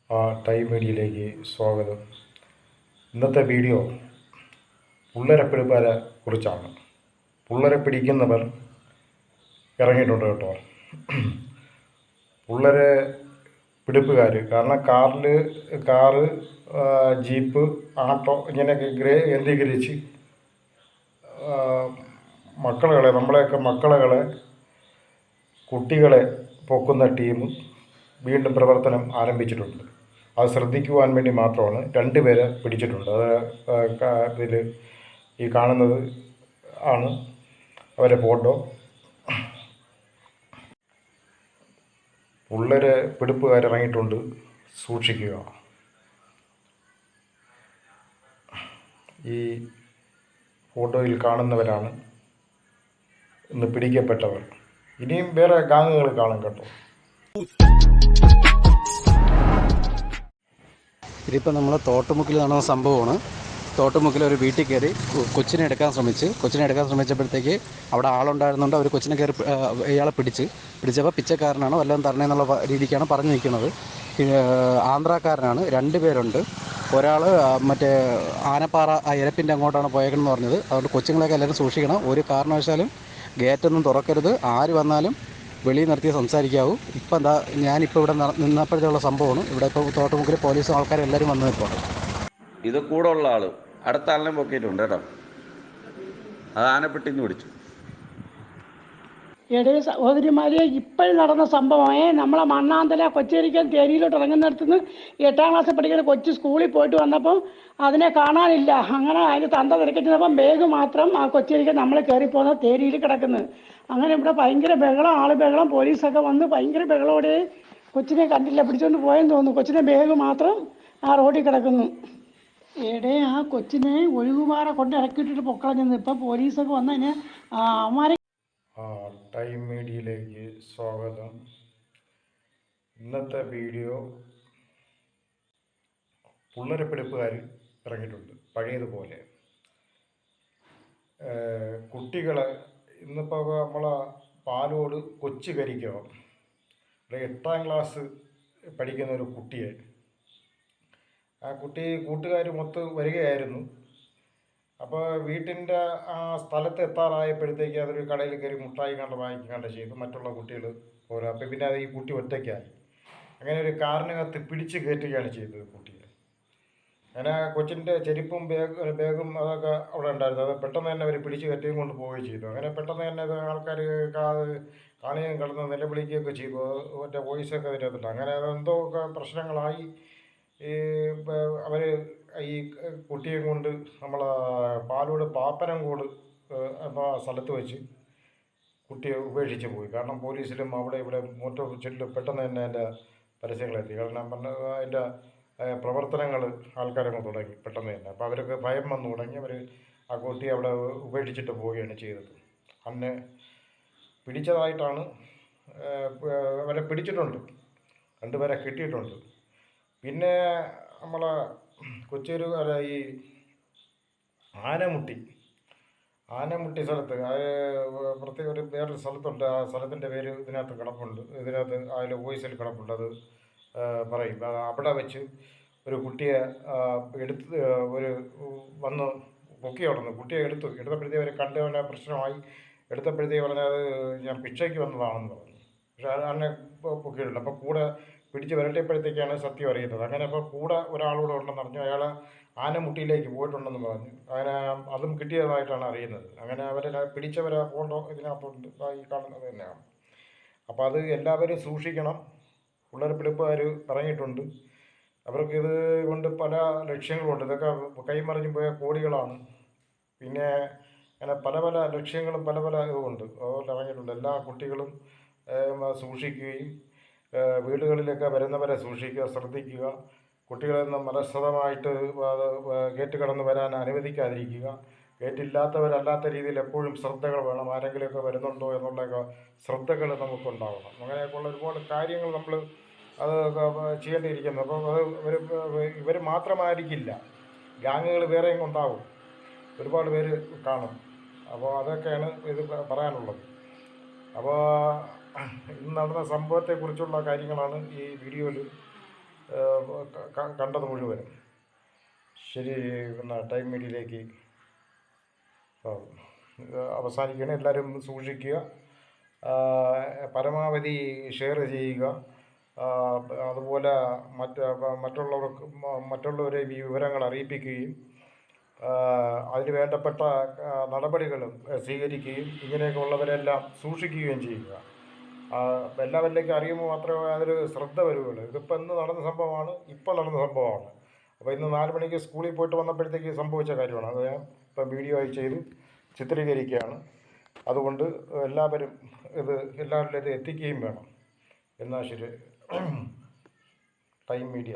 Time മീഡിയയിലേക്ക് സ്വാഗതം. ഇന്നത്തെ വീഡിയോ പുള്ളരെ പിടിപ്പാരെ കുറിച്ചാണ്. പുള്ളരെ പിടിക്കുന്നവർ ഇറങ്ങിയിട്ടുണ്ട് കേട്ടോ. പുള്ളരെ പിടിപ്പുകാർ കാരണം കാറ് ജീപ്പ് ആട്ടോ ഇങ്ങനെയൊക്കെ കേന്ദ്രീകരിച്ച് നമ്മളെയൊക്കെ മക്കളെ കുട്ടികളെ പൊക്കുന്ന ടീം വീണ്ടും പ്രവർത്തനം ആരംഭിച്ചിട്ടുണ്ട്. അത് ശ്രദ്ധിക്കുവാൻ വേണ്ടി മാത്രമാണ് 2 പേരെ പിടിച്ചിട്ടുണ്ട്. അത് ഇതിൽ ഈ കാണുന്നത് ആണ് അവരെ ഫോട്ടോ. പുള്ളരെ പിടിപ്പുകാരിറങ്ങിയിട്ടുണ്ട്, സൂക്ഷിക്കുക. ഈ ഫോട്ടോയിൽ കാണുന്നവരാണ് ഇന്ന് പിടിക്കപ്പെട്ടവർ. ഇനിയും വേറെ ഗാങ്ങുകൾ കാണും കേട്ടോ. ഇതിപ്പോൾ നമ്മൾ തോട്ടുമുക്കിൽ നടന്ന സംഭവമാണ്. തോട്ടുമുക്കിൽ ഒരു വീട്ടിൽ കയറി കൊച്ചിനെ എടുക്കാൻ ശ്രമിച്ചപ്പോഴത്തേക്ക് അവിടെ ആളുണ്ടായിരുന്നുണ്ട്. അവർ കൊച്ചിനെ കയറി ഇയാളെ പിടിച്ചപ്പോൾ പിച്ചക്കാരനാണ് വല്ലതും തരണേന്നുള്ള രീതിക്കാണ് പറഞ്ഞു നിൽക്കുന്നത്. ആന്ധ്രാക്കാരനാണ്. 2 പേരുണ്ട്. ഒരാൾ മറ്റേ ആനപ്പാറ ആ ഇരപ്പിൻ്റെ അങ്ങോട്ടാണ് പോയേക്കണമെന്ന് പറഞ്ഞത്. അതുകൊണ്ട് കൊച്ചുങ്ങളെയൊക്കെ എല്ലാവരും സൂക്ഷിക്കണം. ഒരു കാരണവശാലും ഗേറ്റൊന്നും തുറക്കരുത്. ആര് വന്നാലും വെളിയിൽ നിർത്തി സംസാരിക്കാവൂ. ഇപ്പം ഞാനിപ്പോൾ ഇവിടെ നിന്നപ്പോഴത്തേക്കുള്ള സംഭവമാണ്. ഇവിടെ ഇപ്പോൾ തോട്ടുമുക്കിൽ പോലീസും ആൾക്കാരും എല്ലാവരും വന്ന് നിൽക്കുന്നുണ്ട്. ഇത് കൂടെ ഉള്ള ആൾ അടുത്ത ആളിനെ പൊക്കിയിട്ടുണ്ട് കേട്ടോ. അത് ആനപ്പെട്ടിന്ന് പിടിച്ചു. സഹോദരിമാരെ, ഇപ്പോൾ നടന്ന സംഭവമേ നമ്മളെ മണ്ണാന്തല കൊച്ചേരിക്കൽ തേരിയിലോട്ട് ഇറങ്ങുന്നിടത്തുനിന്ന് 8ാം ക്ലാസ്സിൽ പഠിക്കുന്ന കൊച്ചു സ്കൂളിൽ പോയിട്ട് വന്നപ്പം അതിനെ കാണാനില്ല. അങ്ങനെ അതിന് തന്ത തിരക്കിച്ചപ്പം ബാഗ് മാത്രം ആ കൊച്ചേരിക്കൽ നമ്മൾ കയറിപ്പോകുന്ന തേരിയിൽ കിടക്കുന്നത്. അങ്ങനെ ഇവിടെ ഭയങ്കര ബഹളം, പോലീസൊക്കെ വന്ന് ഭയങ്കര ബഹളോടെ കൊച്ചിനെ കണ്ടില്ല, പിടിച്ചുകൊണ്ട് പോയെന്ന് തോന്നുന്നു. കൊച്ചിൻ്റെ ബാഗ് മാത്രം ആ റോഡിൽ കിടക്കുന്നു. ആ കൊച്ചിനെ ഒഴുകുപാറ കൊണ്ട് ഇറക്കിയിട്ടിട്ട് പൊക്കളഞ്ഞത്. ഇപ്പം പോലീസൊക്കെ വന്ന് അതിനെ അവന്മാരെ. ടൈം മീഡിയയിലേക്ക് സ്വാഗതം. ഇന്നത്തെ വീഡിയോ പുള്ളരെ പിടിപ്പുകാർ ഇറങ്ങിയിട്ടുണ്ട് പഴയതുപോലെ. കുട്ടികളെ ഇന്നിപ്പോൾ നമ്മളെ പാലോട് കൊച്ചു കരിക്കോ 8ാം ക്ലാസ് പഠിക്കുന്ന ഒരു കുട്ടിയെ ആ കുട്ടി കൂട്ടുകാർ മൊത്ത് വരികയായിരുന്നു. അപ്പോൾ വീട്ടിൻ്റെ ആ സ്ഥലത്ത് എത്താറായപ്പോഴത്തേക്ക് അതൊരു കടയിൽ കയറി മുട്ടായി വാങ്ങിക്കാണ്ട് ചെയ്തു. മറ്റുള്ള കുട്ടികൾ പോരാ. അപ്പം പിന്നെ അത് ഈ കുട്ടി ഒറ്റയ്ക്കായി. അങ്ങനെ ഒരു കാറിനകത്ത് പിടിച്ച് കയറ്റുകയാണ് ചെയ്തത് കുട്ടിയെ. അങ്ങനെ കൊച്ചിൻ്റെ ചെരുപ്പും ബാഗും അതൊക്കെ അവിടെ ഉണ്ടായിരുന്നു. അത് പെട്ടെന്ന് തന്നെ അവർ പിടിച്ച് കയറ്റുകയും കൊണ്ട് പോവുകയും ചെയ്തു. അങ്ങനെ പെട്ടെന്ന് തന്നെ ആൾക്കാർ കാണുകയും കിടന്ന് നിലവിളിക്കുകയൊക്കെ ചെയ്തു. മറ്റേ വോയിസൊക്കെ അതിനകത്തുണ്ട്. അങ്ങനെ അതെന്തോ ഒക്കെ പ്രശ്നങ്ങളായി. അവർ ഈ കുട്ടിയെ കൊണ്ട് നമ്മളെ പാലോട് പാപ്പനംകോട് എന്ന സ്ഥലത്ത് വെച്ച് കുട്ടിയെ ഉപേക്ഷിച്ച് പോയി. കാരണം പോലീസിലും അവിടെ ഇവിടെ പെട്ടെന്ന് തന്നെ അതിൻ്റെ പരസ്യങ്ങളെത്തി. കാരണം അതിൻ്റെ പ്രവർത്തനങ്ങൾ ആൾക്കാരങ്ങ് തുടങ്ങി പെട്ടെന്ന് തന്നെ. അപ്പോൾ അവർക്ക് ഭയം വന്നു തുടങ്ങി. അവർ ആ കുട്ടിയെ അവിടെ ഉപേക്ഷിച്ചിട്ട് പോവുകയാണ് ചെയ്തത്. അന്ന് പിടിച്ചതായിട്ടാണ്. അവരെ പിടിച്ചിട്ടുണ്ട്, 2 പേരെ കിട്ടിയിട്ടുണ്ട്. പിന്നെ നമ്മളെ കൊച്ചൂർ ഈ ആനമുട്ടി സ്ഥലത്ത് പ്രത്യേക വേറൊരു സ്ഥലത്തുണ്ട്. ആ സ്ഥലത്തിൻ്റെ പേര് ഇതിനകത്ത് കിടപ്പുണ്ട്. അതിൽ വോയിസിൽ കിടപ്പുണ്ട്. അത് പറയും. അവിടെ വെച്ച് ഒരു കുട്ടിയെ വന്ന് പൊക്കി അവിടുന്ന് കുട്ടിയെ എടുത്തപ്പോഴത്തേക്ക് അവർ കണ്ടവനെ പ്രശ്നമായി. എടുത്തപ്പോഴത്തേക്ക് പറഞ്ഞത് ഞാൻ ഭിക്ഷയ്ക്ക് വന്നതാണെന്ന് പറഞ്ഞു. പക്ഷേ അന്നെ പൊക്കിയിട്ടുണ്ട്. അപ്പോൾ കൂടെ പിടിച്ച് വരട്ടിയപ്പോഴത്തേക്കാണ് സത്യം അറിയുന്നത്. അങ്ങനെ അപ്പോൾ കൂടെ ഒരാളൂടെ ഉണ്ടെന്ന് പറഞ്ഞു. അയാൾ ആനമുട്ടിയിലേക്ക് പോയിട്ടുണ്ടെന്ന് പറഞ്ഞു. അങ്ങനെ അതും കിട്ടിയതായിട്ടാണ് അറിയുന്നത്. അങ്ങനെ അവരെ പിടിച്ചവരെ ഫോട്ടോ ഇതിനകത്തുണ്ട്, ഈ കാണുന്നത് തന്നെയാണ്. അപ്പോൾ അത് എല്ലാവരും സൂക്ഷിക്കണം. പിള്ളേർ പിടിപ്പുകാർ ഇറങ്ങിയിട്ടുണ്ട്. അവർക്കിത് കൊണ്ട് പല ലക്ഷ്യങ്ങളുണ്ട്. ഇതൊക്കെ കൈമറിഞ്ഞു പോയ കോടികളാണ്. പിന്നെ അങ്ങനെ പല ലക്ഷ്യങ്ങളും പല ഇതുമുണ്ട്. അതുപോലെ ഇറങ്ങിയിട്ടുണ്ട്. എല്ലാ കുട്ടികളും സൂക്ഷിക്കുകയും വീടുകളിലൊക്കെ വരുന്നവരെ സൂക്ഷിക്കുക, ശ്രദ്ധിക്കുക. കുട്ടികളിൽ നിന്ന് മനഃസ്ഥിതമായിട്ട് ഗേറ്റ് കടന്ന് വരാൻ അനുവദിക്കാതിരിക്കുക. ഗേറ്റില്ലാത്തവരല്ലാത്ത രീതിയിൽ എപ്പോഴും ശ്രദ്ധകൾ വേണം. ആരെങ്കിലുമൊക്കെ വരുന്നുണ്ടോ എന്നുള്ളതൊക്കെ ശ്രദ്ധകൾ നമുക്കുണ്ടാവണം. അങ്ങനെയൊക്കെയുള്ള ഒരുപാട് കാര്യങ്ങൾ നമ്മൾ അത് ചെയ്യേണ്ടിയിരിക്കുന്നു. അപ്പോൾ അത് ഇവർ മാത്രമായിരിക്കില്ല, ഗാങ്ങുകൾ വേറെയും ഉണ്ടാവും, ഒരുപാട് പേര് കാണും. അപ്പോൾ അതൊക്കെയാണ് ഇത് പറയാനുള്ളത്. അപ്പോൾ ഇന്ന് നടന്ന സംഭവത്തെക്കുറിച്ചുള്ള കാര്യങ്ങളാണ് ഈ വീഡിയോയിൽ കണ്ടത് മുഴുവനും. ശരി, പിന്നെ ടൈം മീഡിയയിലേക്ക് അവസാനിക്കുകയാണ്. എല്ലാവരും സൂക്ഷിക്കുക, പരമാവധി ഷെയർ ചെയ്യുക. അതുപോലെ മറ്റുള്ളവരെ ഈ വിവരങ്ങൾ അറിയിപ്പിക്കുകയും അതിന് വേണ്ടപ്പെട്ട നടപടികളും സ്വീകരിക്കുകയും ഇങ്ങനെയൊക്കെ ഉള്ളവരെല്ലാം സൂക്ഷിക്കുകയും ചെയ്യുക. എല്ലാവരിലേക്കും അറിയുമ്പോൾ മാത്രമേ അതൊരു ശ്രദ്ധ വരുകയുള്ളൂ. ഇതിപ്പോൾ ഇന്ന് നടന്ന സംഭവമാണ്, ഇപ്പോൾ നടന്ന സംഭവമാണ്. അപ്പോൾ ഇന്ന് 4 മണിക്ക് സ്കൂളിൽ പോയിട്ട് വന്നപ്പോഴത്തേക്ക് സംഭവിച്ച കാര്യമാണ്. അത് ഞാൻ ഇപ്പം വീഡിയോ ആയി ചെയ്ത് ചിത്രീകരിക്കുകയാണ്. അതുകൊണ്ട് എല്ലാവരും എല്ലാവരിലും ഇത് എത്തിക്കുകയും വേണം. എന്നാൽ ശരി, ടൈം മീഡിയ.